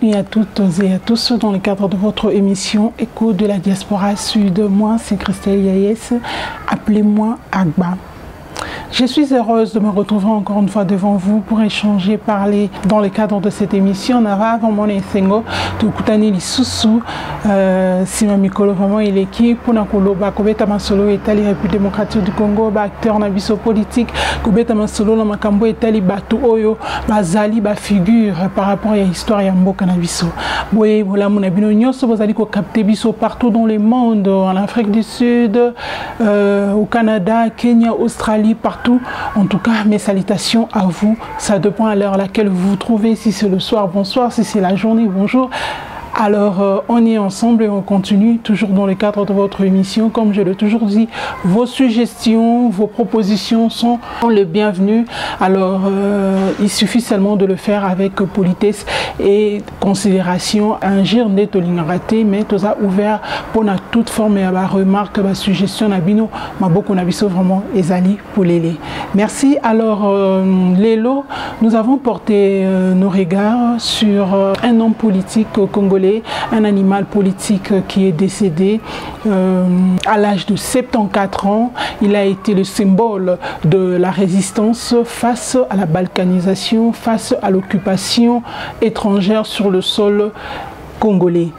Bienvenue à toutes et à tous dans le cadre de votre émission Écho de la diaspora sud. Moi, c'est Christelle Yaïs. Appelez-moi Agba. Je suis heureuse de me retrouver encore une fois devant vous pour échanger, parler dans le cadre de cette émission. Nava vraiment Sengo, Tukutani Lisusu, Sima Mikolo, vraiment il est qui pour Nakoloba, Kobeta Masolo, Italie, République démocratique du Congo, acteur nabiso politique, Kobeta Masolo, Makambo, Italie, Batu Oyo, Bazali, figure par rapport à l'histoire et à Mboka Nabiso. Oui, voilà, mon abino Nyoso, vous allez capter Biso partout dans le monde, en Afrique du Sud, au Canada, Kenya, Australie, partout. En tout cas, mes salutations à vous. Ça dépend à l'heure à laquelle vous vous trouvez. Si c'est le soir, bonsoir. Si c'est la journée, bonjour. Alors, on est ensemble et on continue toujours dans le cadre de votre émission. Comme je l'ai toujours dit, vos suggestions, vos propositions sont les bienvenues. Alors, il suffit seulement de le faire avec politesse et considération. Un gire n'est raté, mais tout ça ouvert pour toute forme de remarque, de suggestion, nabino, ma beaucoup nabiso vraiment ezali pour les. Merci. Alors, Lélo, nous avons porté nos regards sur un homme politique congolais, un animal politique qui est décédé à l'âge de 74 ans. Il a été le symbole de la résistance face à la balkanisation, face à l'occupation étrangère sur le sol congolais.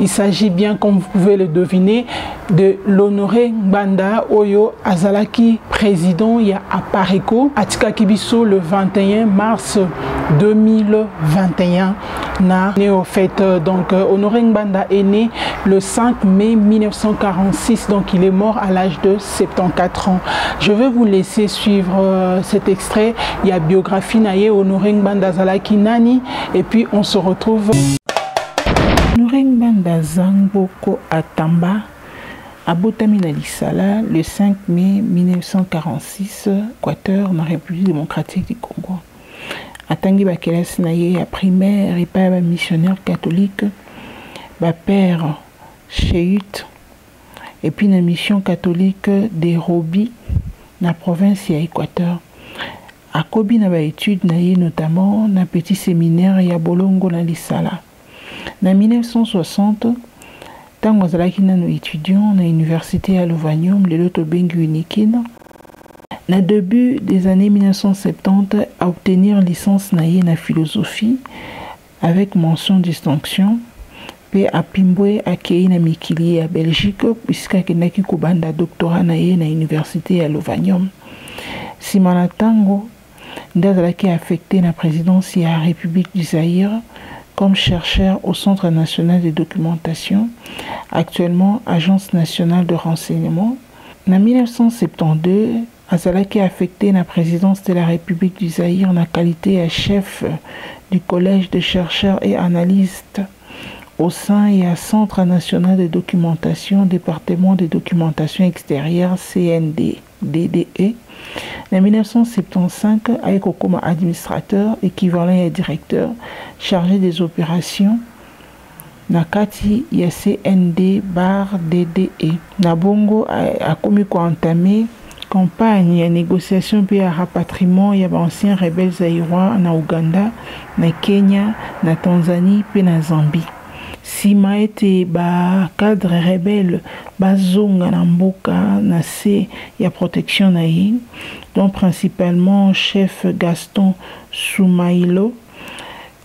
Il s'agit bien, comme vous pouvez le deviner, de l'honoré Ngbanda Oyo Azalaki, président il y a à Pareko, Atika Kibiso le 21 mars 2021. Né au fait, donc Honoré Ngbanda est né le 5 mai 1946, donc il est mort à l'âge de 74 ans. Je vais vous laisser suivre cet extrait. Il y a biographie Naye Honoré Ngbanda Azalaki Nani, et puis on se retrouve. Honoré Ngbanda Zamboko Atamba abotami na Lisala le 5 mai 1946, Équateur, dans la République démocratique du Congo. Atangi bakelasi na ye ya primaire et pas missionnaire catholique, ba père chéute et puis la mission catholique des Robi na province ya Équateur. Akobi na ba étude na ye notamment na petit séminaire ya Bolongo na Lisala. En 1960, tant que nous étudions à l'université à Lovanium, le Loto Bengu Unikina, au début des années 1970, à obtenir licence naïe na philosophie avec mention distinction, puis à Pimbwe à Kei na Mikili à Belgique, puisqu'à Kenaki Kubanda doctorat naïe na l'université à Lovanium. Simana Tango, d'Azalaki affecté na présidence à la République du Zaïre, comme chercheur au Centre national de documentation, actuellement Agence nationale de renseignement. En 1972, Azalaki affecté la présidence de la République du Zaïre en qualité de chef du collège de chercheurs et analystes au sein et à Centre national de documentation, département de documentation extérieure CND-DDE. En 1975, avec comme administrateur équivalent à directeur chargé des opérations Nakati ya CND-DDE. Nabongo a commis entamé campagne de négociation pour le rapatriement des anciens rebelles zaïrois en Ouganda, na Kenya, na Tanzanie et na Zambie. Sima été cadre rebelle bazonga na mboka na se ya protection na ye, dont principalement chef Gaston Soumaïlo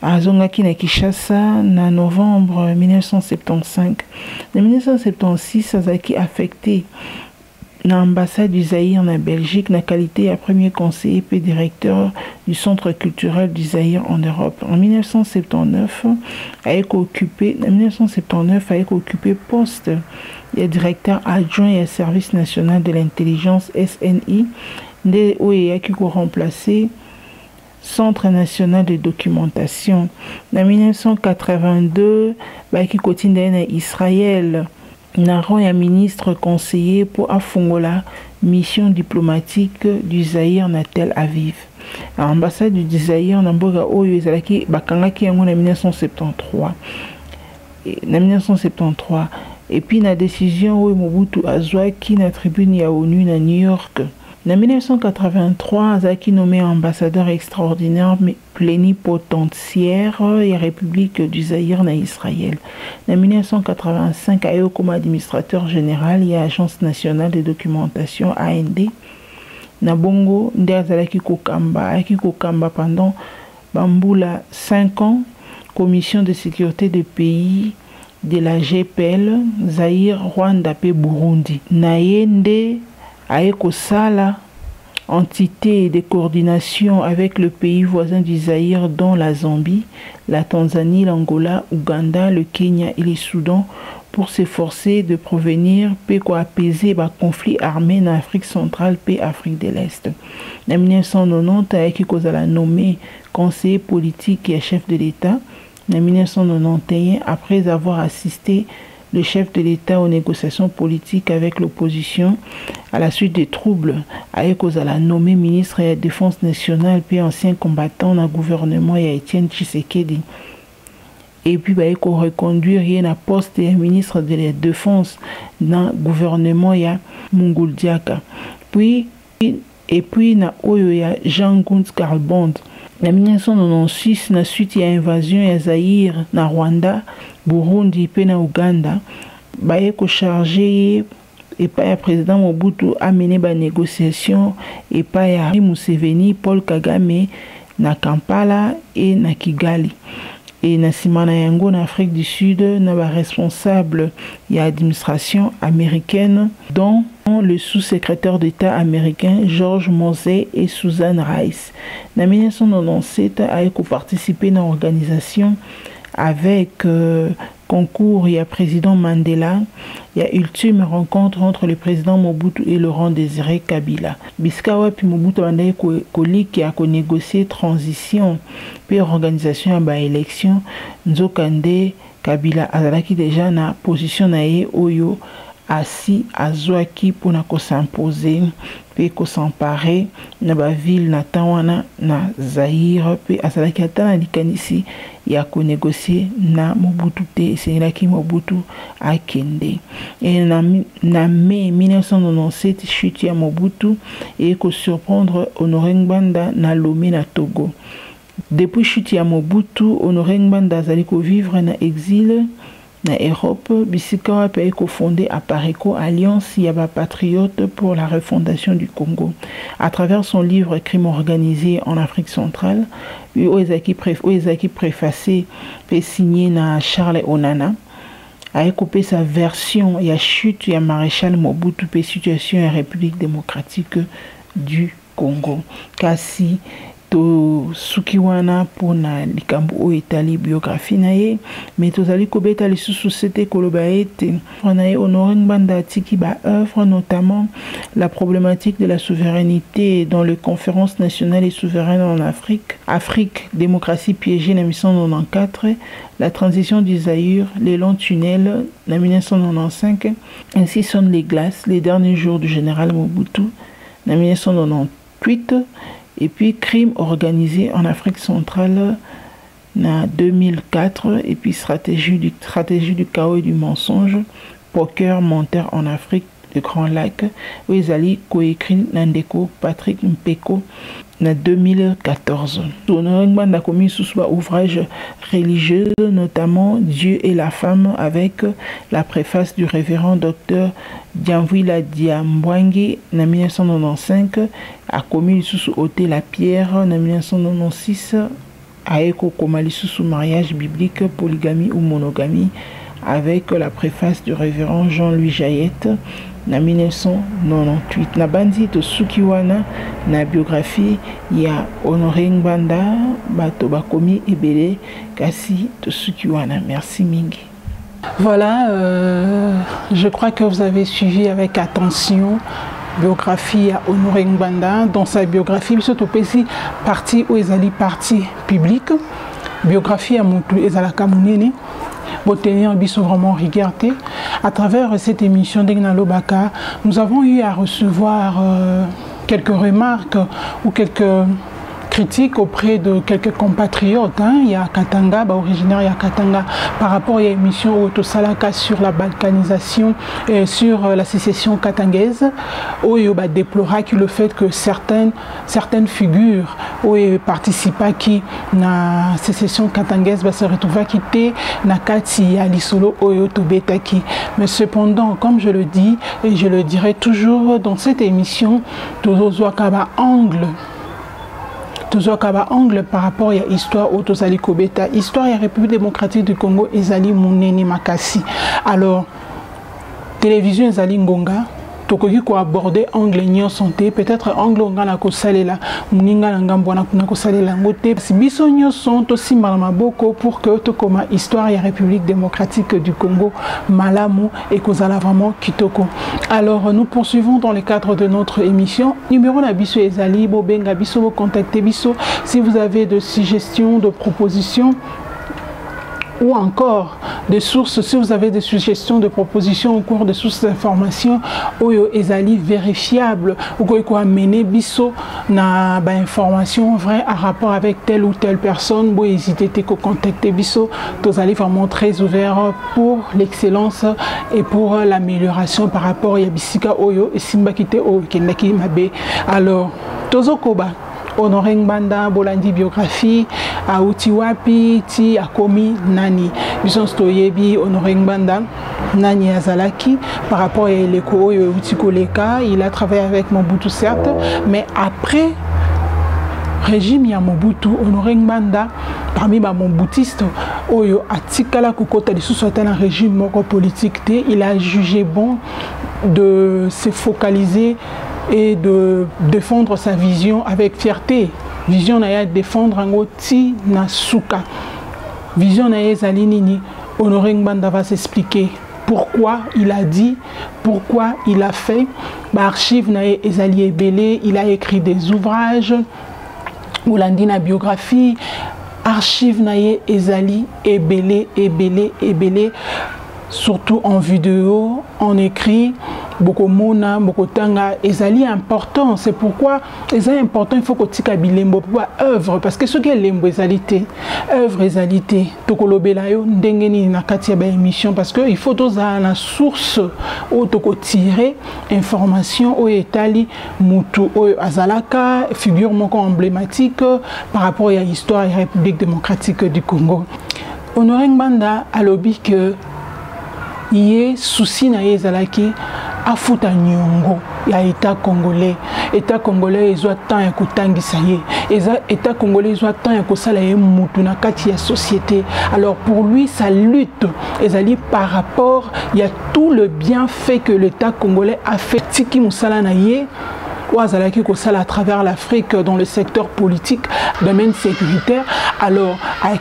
azongaki na Kinshasa na novembre 1975. En 1976, azaki affecté na l'ambassade du Zaïre en Belgique, na qualité de premier conseiller et directeur du Centre culturel du Zaïre en Europe. En 1979, avec occupé poste de directeur adjoint et service national de l'intelligence SNI, de qui a remplacé Centre national de documentation. En 1982, qui continue en Israël. Naron est ministre conseiller pour Afongola, mission diplomatique du Zaïre na Tel Aviv. L'ambassade du Zaïre na Mboga Oyo ezalaki bakangaki yango na 1973. Et puis la décision où Mobutu azwaki na tribune ya ONU na New York En 1983, Zaki nommé ambassadeur extraordinaire plénipotentiaire et République du Zaïre na Israël. En 1985, il comme administrateur général et Agence nationale de documentation AND. Nabongo Ndazalaki Kokamba pendant Bamboula 5 ans, commission de sécurité des pays de la GPL, Zaïre, Rwanda et Burundi. Nayende Aeko Sala, entité de coordination avec le pays voisin du Zaïre, dont la Zambie, la Tanzanie, l'Angola, Ouganda, le Kenya et le Soudan, pour s'efforcer de prévenir et apaiser les conflits armés en Afrique centrale et Afrique de l'Est. En 1990, Aeki Kozala nommé conseiller politique et chef de l'État. En 1991, après avoir assisté le chef de l'État aux négociations politiques avec l'opposition, à la suite des troubles, Aekozala nommé ministre de la Défense nationale puis ancien combattant dans le gouvernement et Étienne Tshisekedi. Et puis, il faut reconduire un poste de ministre de la Défense dans le gouvernement et Mungul Diaka. Puis, Jean Guntz Karl Bond. En 1996, na suite ya invasion ya Zaïre na Rwanda, Burundi et na Uganda, baeko chargé et pas ya président Mobutu a mené ba négociation et pas ya Museveni, Paul Kagame na Kampala et na Kigali. Et na simana yango na Afrique du Sud, na ba responsable ya administration américaine, dont le sous-secrétaire d'État américain George Mosey et Susan Rice. En 1997, a participé dans l'organisation avec concours et président Mandela. Il y a ultime rencontre entre le président Mobutu et Laurent Désiré Kabila. Biskawa puis Mobutu a qui a négocié transition puis organisation à l'élection. Nzokande Kabila azalaki déjà na position nae oyo assis azwaki pour s'imposer puis s'emparer na ba ville na tawana na Zaïre puis azalaki atana likanisi ya ko négocier na Mobutu te c'est Mobutu akende. Et na mai 1997 chute ya Mobutu et ko surprendre Honoré Ngbanda na Lomé na Togo. Depuis chute ya Mobutu, Honoré Ngbanda azali ko vivre na exil na Europe. Bisika a ko fondé à Pareco Alliance Yaba Patriote pour la refondation du Congo. À travers son livre Crime organisé en Afrique centrale, Oezaki préfacé et signé na Charles Onana, a coupé sa version ya chute ya maréchal Mobutu pe situation en République démocratique du Congo. Kasi to sukiwana pona likambo o etali biographie nae mais tozali kobeta lisusu sete koloba ete nae Honoré Ngbanda tiki ba œuvre notamment la problématique de la souveraineté dans les conférences nationales et souveraines en Afrique, démocratie piégée en 1994, la transition du Zaïre, les longs tunnels en 1995, ainsi sonnent les glaces, les derniers jours du général Mobutu en 1998. Et puis crime organisé en Afrique centrale en 2004 et puis stratégie du chaos et du mensonge, poker menteur en Afrique, le Grand Lac, où ils allaient coécrit Nandeko Patrick Mpeko en 2014. Honoré Ngbanda a commis sous ouvrage religieux, notamment Dieu et la femme, avec la préface du révérend docteur Dianvila Diambwangi en 1995, a commis sous ôter la pierre en 1996, a commis sous mariage biblique, polygamie ou monogamie, avec la préface du révérend Jean-Louis Jayette en 1998. Na bandi to sukiwana na biographie ya Honoré Ngbanda bato bakomi ebele kasi to sukiwana. Merci mingi. Voilà, je crois que vous avez suivi avec attention biographie à Honoré Ngbanda. Dans sa biographie, surtout partie où ils allaient partie publique, biographie à Moutou et Zalaka Mounene. Pour tenir vraiment regardé. À travers cette émission d'Egnalo Baka, nous avons eu à recevoir quelques remarques ou quelques critiques auprès de quelques compatriotes. Hein. Il y a Katanga, originaire, il y a Katanga, par rapport à l'émission Autosalaka sur la balkanisation et sur la sécession katangaise, où il déplora le fait que certaines figures où il participa qui na sécession katangaise se retrouva quitté na kati ya lisolo oyo tobetaki. Mais cependant, comme je le dis et je le dirai toujours dans cette émission, tozozwaka angle par rapport à l'histoire autosali kobeta, histoire de la République démocratique du Congo ezali munene makasi. Alors télévision ezali ngonga tokoki ko aborder angle nyo santé, peut-être angle ngana ko salela muninga na ngambo na kuna ko salela ngote si biso nyo sont aussi maboko pour que to koma histoire ya République démocratique du Congo malamu et kozala vraiment kitoko. Alors nous poursuivons dans le cadre de notre émission. Numéro na biso ezali bo benga biso bo contacter biso si vous avez de suggestions, de propositions ou encore des sources, si vous avez des suggestions, de propositions au cours de sources d'informations oyo ezali vérifiables ou quoi amener biso na information vraie à rapport avec telle ou telle personne, bon hésitez à contacter biso, tous allez vraiment très ouverts pour l'excellence et pour l'amélioration par rapport à bisika oyo et simbakite oyo kendaki mabe. Alors tozokoba Honoré Ngbanda bolandi biographie a utiwapi ti akomi nani bison stoyebi Honoré Ngbanda nani azalaki par rapport à l'eko oyo utikoleka. Il a travaillé avec Mobutu certes, mais après régime ya Mobutu, Honoré Ngbanda parmi ba mobutiste oyo atikala kokota lisusu ata na régime moko politique te, il a jugé bon de se focaliser et de défendre sa vision avec fierté. Vision na défendre en ti na suka. Vision na zalinini. Honoré Ngbanda va s'expliquer pourquoi il a dit, pourquoi il a fait. Archive na ezali ebele, il a écrit des ouvrages. Oulandina biographie. Archive na ezali ebele, surtout en vidéo, en écrit. Beaucoup mona, beaucoup tanga, ezali important. C'est pourquoi ezali important. Il faut que tika bilembo pour œuvre, parce que ce qui est lembo ezalité, œuvre ezalité. Tokolobela yo ndengeni na katia ba émission, parce que il faut tous la source où toko tirer information au etali mutu au azalaka figure moko emblématique par rapport à l'histoire de la République démocratique du Congo. Honoré Ngbanda a lobby que yé souci na ezalaki afuta nyongo ya état congolais. État congolais ezwa temps ya kotangisa ye. État congolais ezwa temps ya kosala ye mutu na kati ya société. Alors pour lui sa lutte ezali par rapport il y a tout le bienfait que l'État congolais a fait tiki musala na ye à travers l'Afrique dans le secteur politique, domaine sécuritaire. Alors, à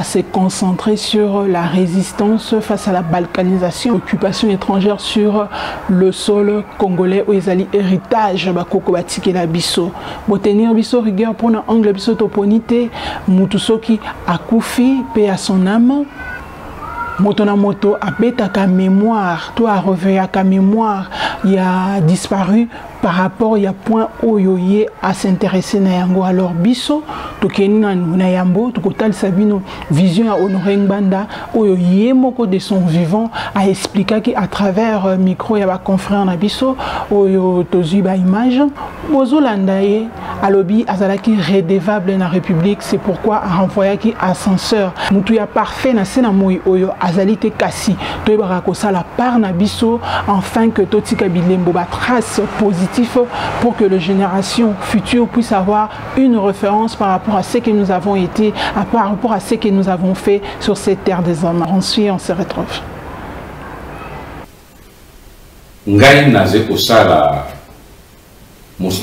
se concentrer sur la résistance face à la balkanisation, occupation étrangère sur le sol congolais où ils allaient héritage bakoko batiki la biso. Pour tenir biso rigueur pour un angle biso toponité, mutusoki akufi paix à son âme. Moto na moto abetaka mémoire, toi a reveillé à mémoire, il a disparu par rapport il y a point oyoye à s'intéresser na yango. Alors biso tokeni na yambo tokotal sabino vision à Honoré Ngbanda oyoye moko de son vivant a expliqué qu'à travers micro ya ba confrère na biso oyo tozu ba image bozolandaye alobi azalaki redevable na République. C'est pourquoi a renvoyé qui ascenseur mutu ya parfait na sena moi oyo azalité kasi to barako sala par na biso afin que totika bilembo ba trace positive pour que les générations futures puissent avoir une référence par rapport à ce que nous avons été, par rapport à ce que nous avons fait sur cette terre des hommes. Ensuite, on se retrouve. Ngai naze kosala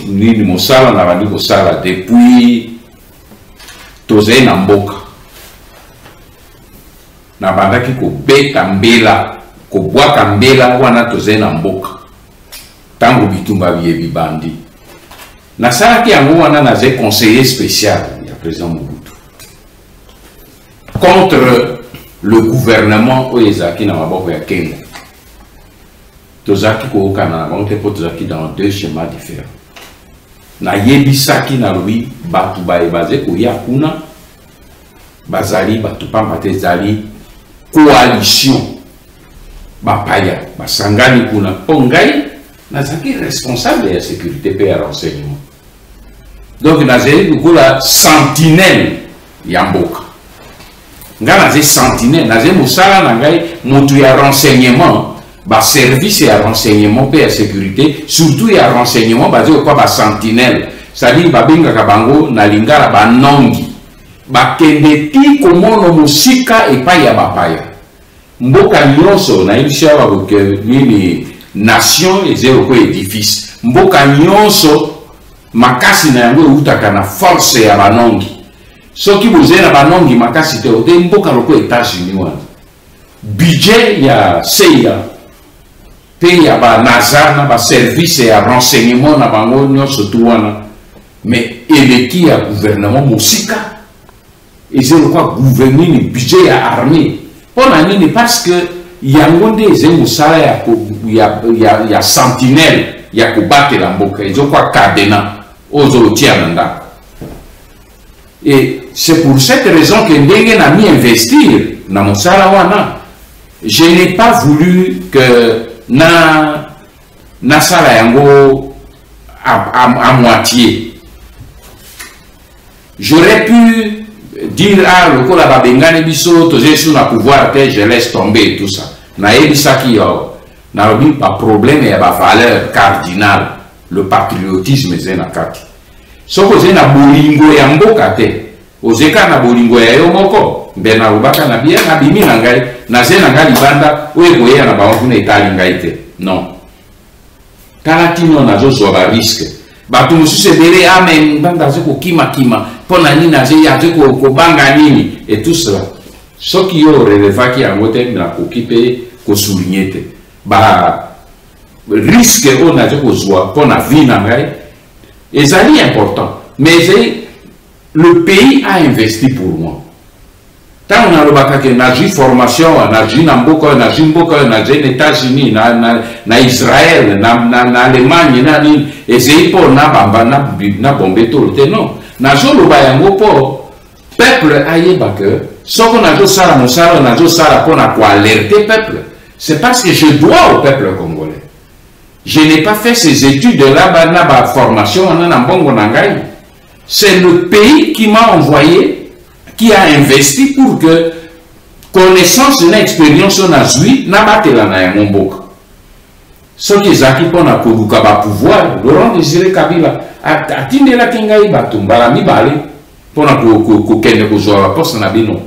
nini mosala na bandi kosala depuis tozei na mboka na bandaki kobeta mbela kobwaka mbela wana tozei na mboka tango bitumba biebi bandi nasalaki yango wana naze conseiller spécial ya président Mobutu contre le gouvernement oyo ezalaki na maboko ya Kengo. tozaki kookana na te po tozaki dans deux schémas différents. Na yebisaki na lui batu baze koya kuna bazali batu pamba te zali coalition bapaya basangani kuna pongai nazaki responsable de la sécurité et la renseignement. Donc nazali la sentinelle yamboka. Nga nazali sentinelle, nazali musala nangai mutu ya renseignement, ba service ya renseignement et la sécurité, surtout ya renseignement basé au quoi ba sentinelle. C'est-à-dire babinga kabango na lingala ba nongi. Ba kendeti komono musika et pa ya bapaya. Mboka nyonso na ilisha wa ke nini nation et zéro édifice. Mboka nyonso makasi na yango utaka na force ya banongi. Soki boze na banongi makasi te ote mboka loko États-Unis wana. Budget ya CIA pe ya ba NASA na ba service ya renseignement na bango nyonso tu wana. Mais eleki ya gouvernement musika et zéro quoi gouverner ni budget ya armée. Pona nini parce que yango nde ezemusala ya sentinelle ya kobatela mboka ezokwa cadena ozo tiananda. Et c'est pour cette raison que ndenge na mi investir na mosala wana, je n'ai pas voulu que na sala yango à moitié. J'aurais pu dire ah le ko la babengane biso toze sous la pouvoir que je laisse tomber et tout ça. Na ebisaki yo na robi pas problème ya ba valeur cardinale, le patriotisme zena kati. Soko zena bolingo ya mboka te. Ozeka na bolingo ya yo moko, mbe na ubaka na bia na bimi na ngai, na zena ngai libanda oye boye na ba kuna etali ngai te. Non. Kala tino na zo zo ba risque. Ba tu musu sebere amen banda zeko kima pona nini na ya zeko ko banga nini et tout cela. Soki yo relevaki yango te na kokipe ko souligner te. Ba risque on a zeko zwa pona vie na ngai. Ezali important, mais le pays a investi pour moi. Tant on a le bac que na formation, na mboka, na mboka, na États-Unis, na Israël, na Allemagne, na ni essayer pour na bamba na bomber tout le non. Na jolo ba yango po peuple ayeba que ce qu'on a jo sala mosala na jo sala pour na quoi alerter peuple. C'est parce que je dois au peuple congolais. Je n'ai pas fait ces études-là, ma formation, c'est le pays qui m'a envoyé, qui a investi pour que connaissance et expérience on a joué, n'a pas été là dans mon boc. Ce qui est acquis pour la pouvoir, Laurent Désiré Kabila, a tindé la kingaï batumba, la mi balé, pour la kouken de la poste na bino.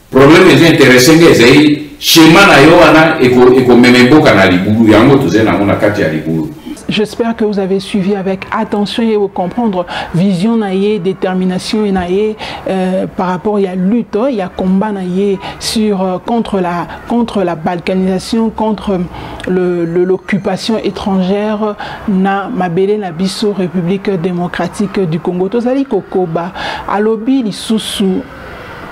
Problème est intéressant, c'est j'espère que vous avez suivi avec attention et vous comprendre vision naïe, détermination naïe par rapport à la lutte, il y a combat naïe sur contre la balkanisation, contre l'occupation étrangère na mabele na biso République démocratique du Congo. Tozali kokoba alobi lisusu.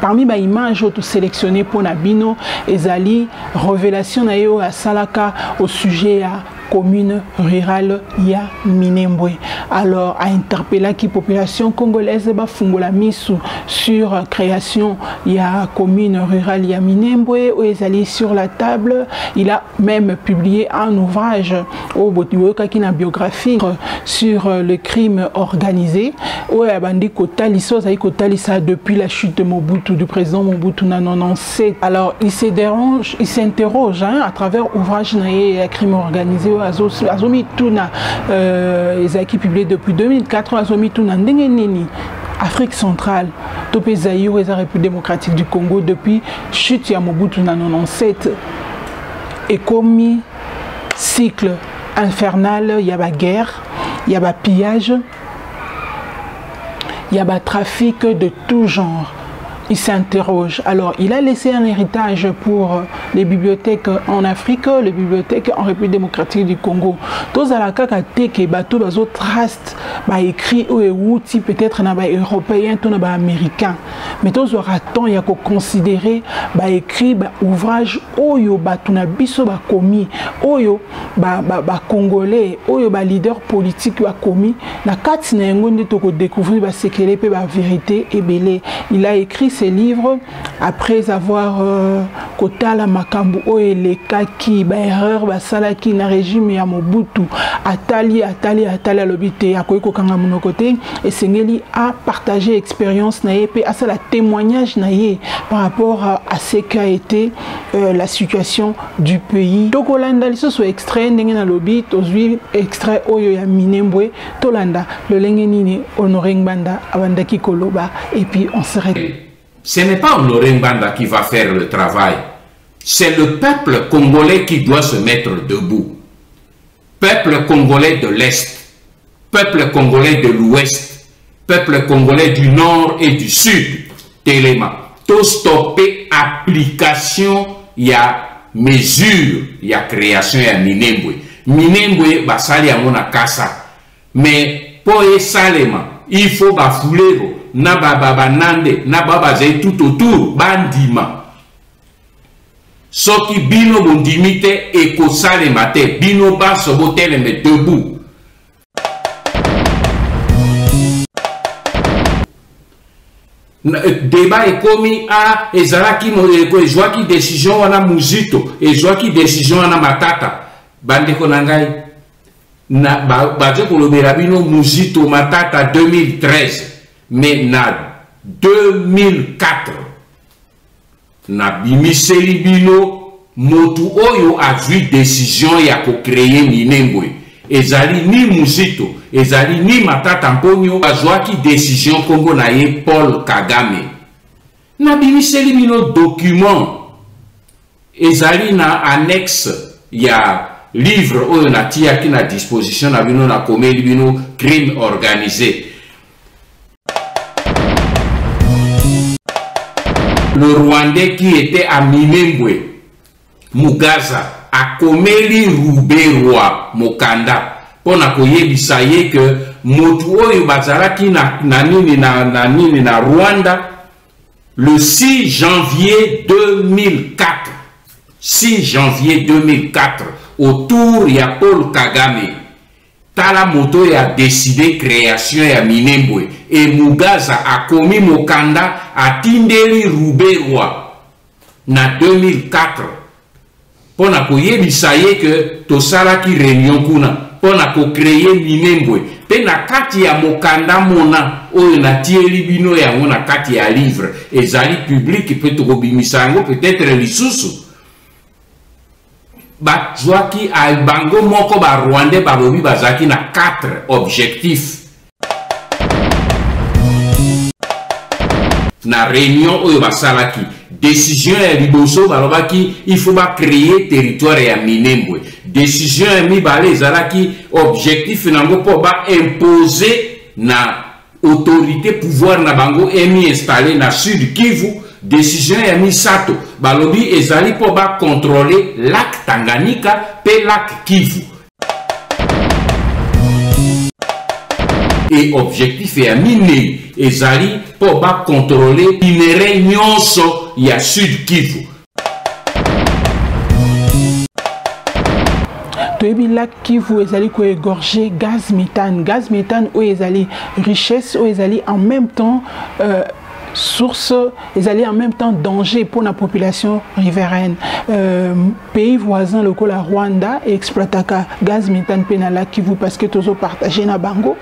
Parmi les images tout sélectionnées pour Nabino, ezali révélation na yo à Salaka au sujet à commune rurale ya Minembwe. Alors a interpellé la population congolaise ba fungola misu sur création ya commune rurale ya Minembwe où ezali sur la table. Il a même publié un ouvrage au botiwoka qui na biographie sur le crime organisé où abandi kotaliso zali kotalisa depuis la chute de Mobutu du président Mobutu na 97. Alors il s'interroge à travers ouvrage na crime organisé Azomi Tuna ezaki publié depuis 2004 Azomi Tuna ndenge nini Afrique centrale topé Zaïre et la République démocratique du Congo depuis chute ya Mobutu na 97 et comme cycle infernal, il y a la guerre, il y a le pillage, il y a le trafic de tout genre. Il s'interroge. Alors, il a laissé un héritage pour les bibliothèques en Afrique, les bibliothèques en République démocratique du Congo. Tous à la kakateke, bateau, bazo trust, ba écrit ou outil peut-être na ba européen, tout na ba américain. mais tous aura temps ya ko considérer ba écrit ba ouvrage oyo ba tuna biso ba commis oyo ba congolais oyo ba leader politique ba commis na kati na yango nde to ko découvrir ba sekele pe ba vérité ebele. Il a écrit ses livres après avoir kotala makambu oyo elekaki ba erreur ba salaki na régime ya Mobutu atali alobite akoki kokanga monoko te et sengeli a partagé expérience na ye pe à ça la témoignage na ye par rapport à ce qu'a été la situation du pays. Tokolanda lisusu extrait ndenge na lobi tozwi extrait oyo ya Minembwe tolanda lolenge nini Honoré Ngbanda abandaki koloba et puis on se répète. Ce n'est pas Honoré Ngbanda qui va faire le travail. C'est le peuple congolais qui doit se mettre debout. Peuple congolais de l'Est, peuple congolais de l'Ouest, peuple congolais du Nord et du Sud. Téléma. Tout stopper application, il y a mesure, il y a création, il y a Minembwe. Minembwe, basali ya mona kasa. Mais pour salema, il faut bafouler, na baba nande, na baba zay tout autour, bandima. Soki bino bondimite eko salema te, bino ba sobotele me debout. Débat est commis à ezalaki ezwaki décision wana muzito ezwaki décision wana matata bandeko na ngai na baje kolobela bino muzito matata 2013 mais na 2004 na bimiseli bino motu oyo azwi décision ya ko créer Minembwe ezali ni muzito ezali ni matata mponyo azwaki décision Congo na ye Paul Kagame na bimiseli bino document ezali na annexe ya livre oyo na tiaki na disposition na bino na komeli bino crime organisé. Le Rwandais qui était à Minembwe Mugaza a komeli Ruberwa Mokanda pona koyebisa ye que motu oyo bazalaki na nini na Rwanda le 6 janvier 2004 6 janvier 2004 autour ya Paul Kagame tala moto ya décidé création ya Minembwe et Mugaza a komi Mokanda atindeli Ruberwa na 2004 pona koyebisa ye que tosalaki réunion kuna pona ko créer Minembwe pe na kati ya Mokanda mona oyo na tieli bino yango na kati ya livre ezali public pe tokobimisa yango peut-être lisusu bazwaki albango moko ba Rwandais balobi bazaki na 4 objectifs na réunion oyo basalaki décision ya liboso balobaki il faut ba créer territoire ya Minembwe. Décision ya mibale ezalaki objectif nango po ba imposer na autorité pouvoir na bango emi installé na Sud Kivu. Décision ya misato balobi ezali po ba contrôler lac Tanganyika pe lac Kivu. Et objectif ya mine ezali po ba contrôler minéraux nyonso ya Sud Kivu. Toyebi lac Kivu ezali ko égorger gaz méthane oyo ezali richesse oyo ezali en même temps source, ils allaient en même temps danger pour la population riveraine. Pays voisin, le la Rwanda, exploitaka gaz méthane pénala Kivu parce que tous partagé na bango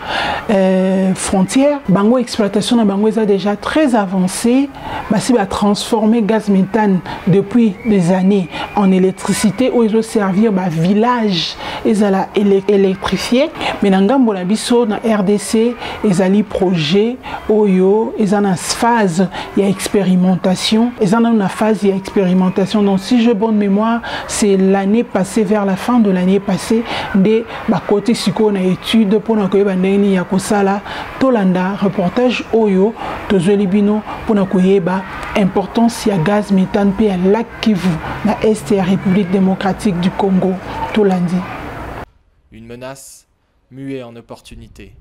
frontière. Bango exploitation na bango est déjà très avancée. Basi va transformer gaz méthane depuis des années en électricité où ils ont servi bah village ils allaient électrifier. Mais dans Gambo la biso na RDC ils allaient projet oyo ils en phase il y a expérimentation ils en ont une phase il y a expérimentation. Donc si j'ai bonne mémoire c'est l'année passée vers la fin de l'année passée de ba côté siko na étude pour na koyeba ndeni ya kosala tolanda reportage oyo tozeli bino pour na koyeba importance ya gaz méthane pe ya lac Kivu na est ya République démocratique du Congo tolandi. Une menace muée en opportunité.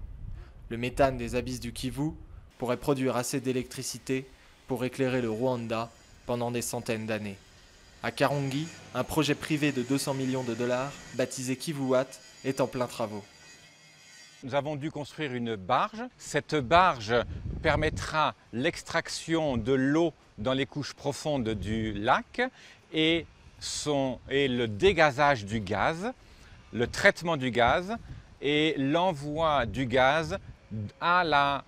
Le méthane des abysses du Kivu pourrait produire assez d'électricité pour éclairer le Rwanda pendant des centaines d'années. À Karongi, un projet privé de 200 millions de dollars, baptisé Kivuwat, est en plein travaux. Nous avons dû construire une barge. Cette barge permettra l'extraction de l'eau dans les couches profondes du lac et le dégazage du gaz, le traitement du gaz et l'envoi du gaz à la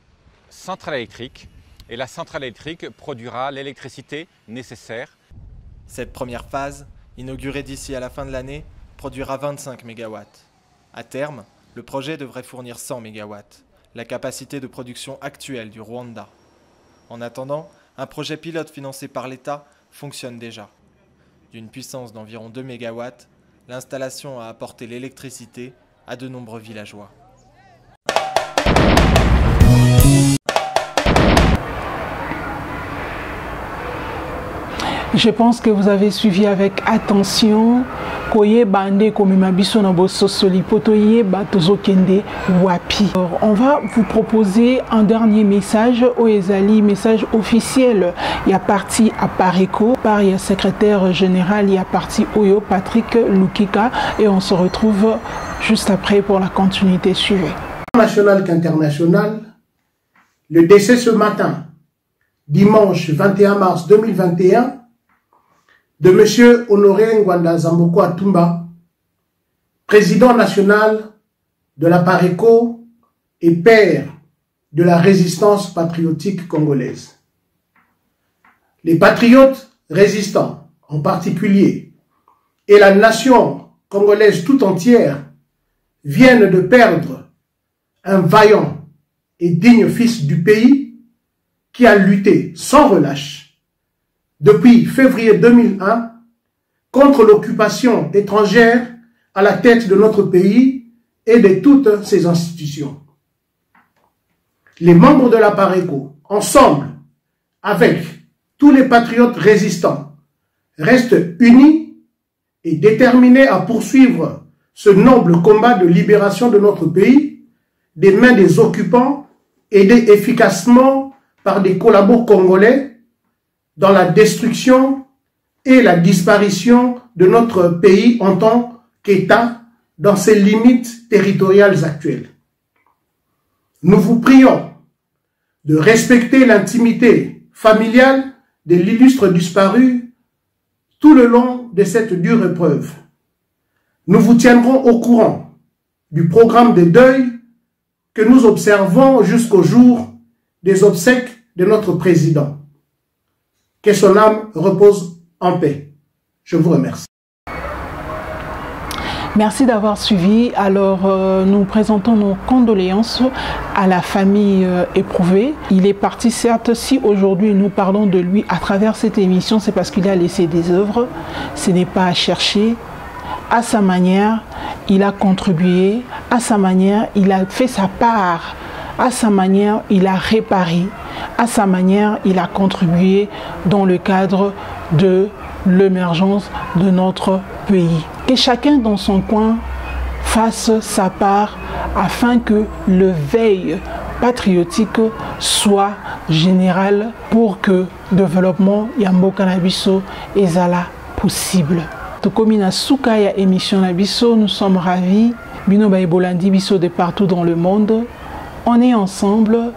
centrale électrique. Et la centrale électrique produira l'électricité nécessaire. Cette première phase, inaugurée d'ici à la fin de l'année, produira 25 MW. À terme, le projet devrait fournir 100 MW, la capacité de production actuelle du Rwanda. En attendant, un projet pilote financé par l'État fonctionne déjà. D'une puissance d'environ 2 MW, l'installation a apporté l'électricité à de nombreux villageois. Je pense que vous avez suivi avec attention. On va vous proposer un dernier message au Ezali, message officiel. Il y a parti à Pareco, il y a secrétaire général, il y a parti Oyo, Patrick Lukika, et on se retrouve juste après pour la continuité suivie. National qu'international, le décès ce matin, dimanche 21 mars 2021, de M. Honoré Ngwanda Zamboko Atumba, président national de la Pareco et père de la résistance patriotique congolaise. Les patriotes résistants en particulier et la nation congolaise tout entière viennent de perdre un vaillant et digne fils du pays qui a lutté sans relâche depuis février 2001 contre l'occupation étrangère à la tête de notre pays et de toutes ses institutions. Les membres de la Pareco, ensemble avec tous les patriotes résistants, restent unis et déterminés à poursuivre ce noble combat de libération de notre pays des mains des occupants, aidés efficacement par des collabos congolais dans la destruction et la disparition de notre pays en tant qu'État dans ses limites territoriales actuelles. Nous vous prions de respecter l'intimité familiale de l'illustre disparu tout le long de cette dure épreuve. Nous vous tiendrons au courant du programme de deuil que nous observons jusqu'au jour des obsèques de notre président. Que son âme repose en paix. Je vous remercie. Merci d'avoir suivi. Alors, nous présentons nos condoléances à la famille éprouvée. Il est parti, certes, si aujourd'hui nous parlons de lui à travers cette émission, c'est parce qu'il a laissé des œuvres. Ce n'est pas à chercher. À sa manière, il a contribué. À sa manière, il a fait sa part. À sa manière, il a réparé. À sa manière, il a contribué dans le cadre de l'émergence de notre pays. Que chacun dans son coin fasse sa part afin que le veille patriotique soit général pour que le développement Yamboka Nabiso ezala possible. Comme na souka ya émission Nabiso, nous sommes ravis. Bino Baïbolandi Biso de partout dans le monde. On est ensemble.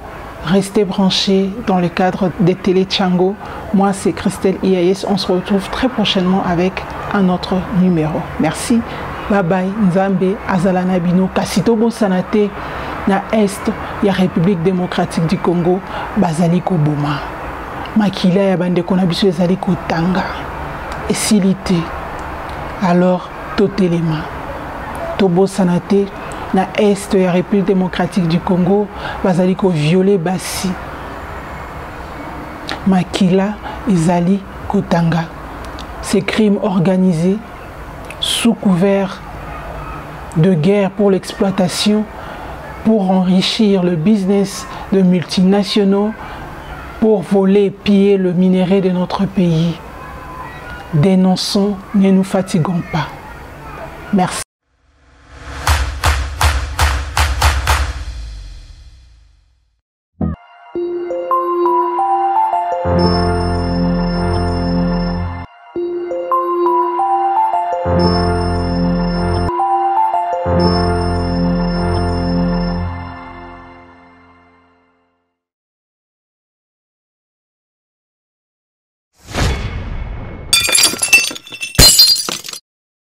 Restez branchés dans le cadre des Télé Tchango. Moi, c'est Christelle IAS. On se retrouve très prochainement avec un autre numéro. Merci. Bye bye. Nzambe, Azalana Bino, Kasitobo Sanate, na Est, ya République démocratique du Congo, Bazaliko Boma. Makila ya bande konabiso Zaliko Tanga. Et silité. Alors, Totelema. Tobo Sanate. Na Est ya République démocratique du Congo, bazaliko violé basi. Makila Izali Kotanga. Ces crimes organisés sous couvert de guerre pour l'exploitation, pour enrichir le business de multinationaux, pour voler et piller le minerai de notre pays. Dénonçons, ne nous fatiguons pas. Merci.